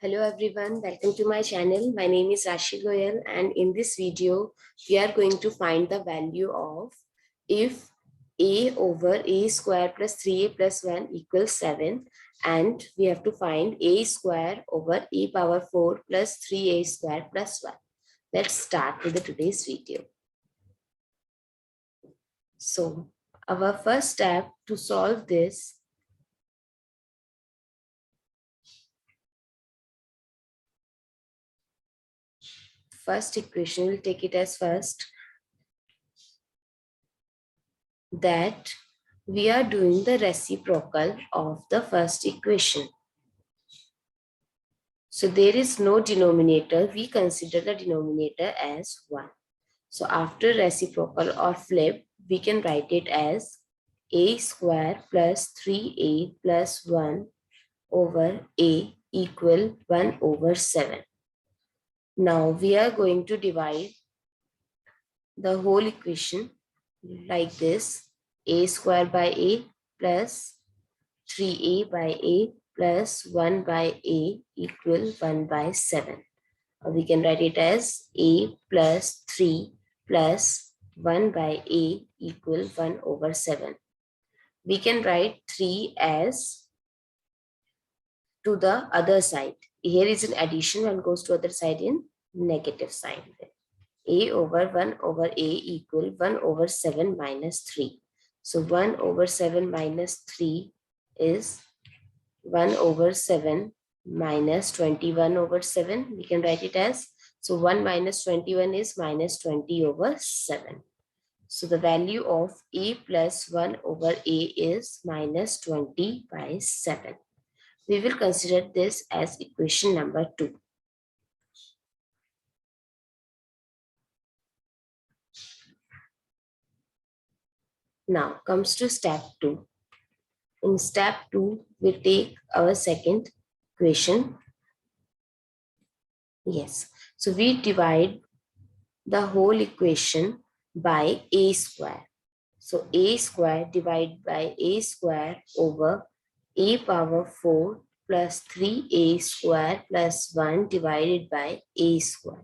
Hello everyone, welcome to my channel. My name is Rashi Goel and in this video we are going to find the value of if a over a square plus 3a plus 1 equals 7, and we have to find a square over a power 4 plus 3a square plus 1. Let's start with today's video. So our first step to solve this first equation, we'll take it as first, that we are doing the reciprocal of the first equation. So there is no denominator. We consider the denominator as 1. So after reciprocal or flip, we can write it as a square plus 3a plus 1 over a equal 1 over 7. Now we are going to divide the whole equation like this: a square by a plus 3a by a plus 1 by a equal 1 by 7. We can write it as a plus 3 plus 1 by a equal 1 over 7. We can write 3 as to the other side. Here is an addition, and goes to other side in negative sign. A over 1 over a equal 1 over 7 minus 3. So 1 over 7 minus 3 is 1 over 7 minus 21 over 7. We can write it as, so 1 minus 21 is minus 20 over 7. So the value of a plus 1 over a is minus 20 by 7. We will consider this as equation number 2. Now comes to step 2. In step 2, we take our second equation. Yes, so we divide the whole equation by a square. So a square divided by a square over a power 4 plus 3a square plus 1 divided by a square.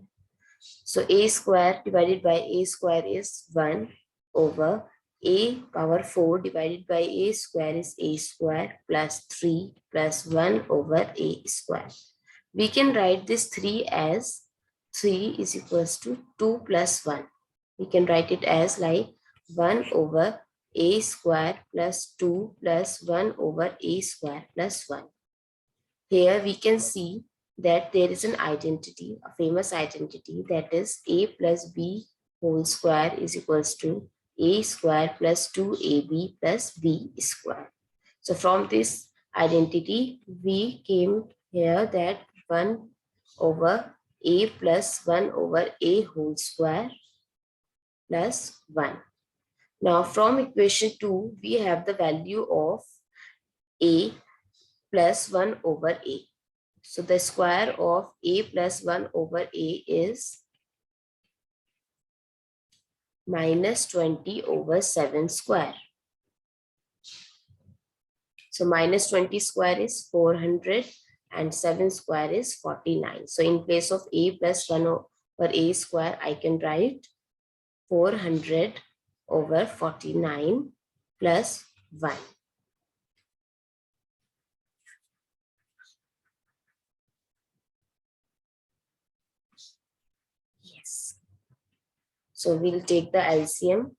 So a square divided by a square is 1 over a power 4 divided by a square is a square plus 3 plus 1 over a square. We can write this 3 as 3 is equals to 2 plus 1. We can write it as like 1 over a square plus 2 plus 1 over a square plus 1. Here we can see that there is an identity, a famous identity, that is a plus b whole square is equals to a square plus 2ab plus b square. So from this identity, we came here that 1 over a plus 1 over a whole square plus 1. Now from equation 2, we have the value of a plus 1 over a. So the square of a plus 1 over a is minus 20 over 7 square. So minus 20 square is 400 and 7 square is 49. So in place of a plus 1 over a square, I can write 400 over 49 plus 1. Yes. So we'll take the LCM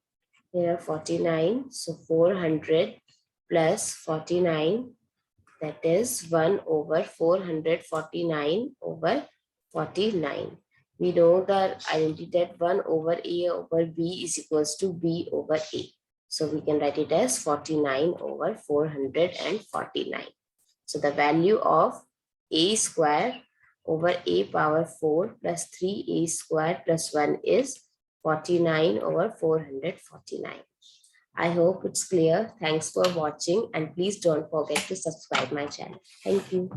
here, 49. So 400 plus 49, that is 1 over 449 over 49. We know the identity that 1 over a over b is equals to b over a. So we can write it as 49 over 449. So the value of a square over a power 4 plus 3a square plus 1 is 49 over 449. I hope it's clear. Thanks for watching, and please don't forget to subscribe my channel. Thank you.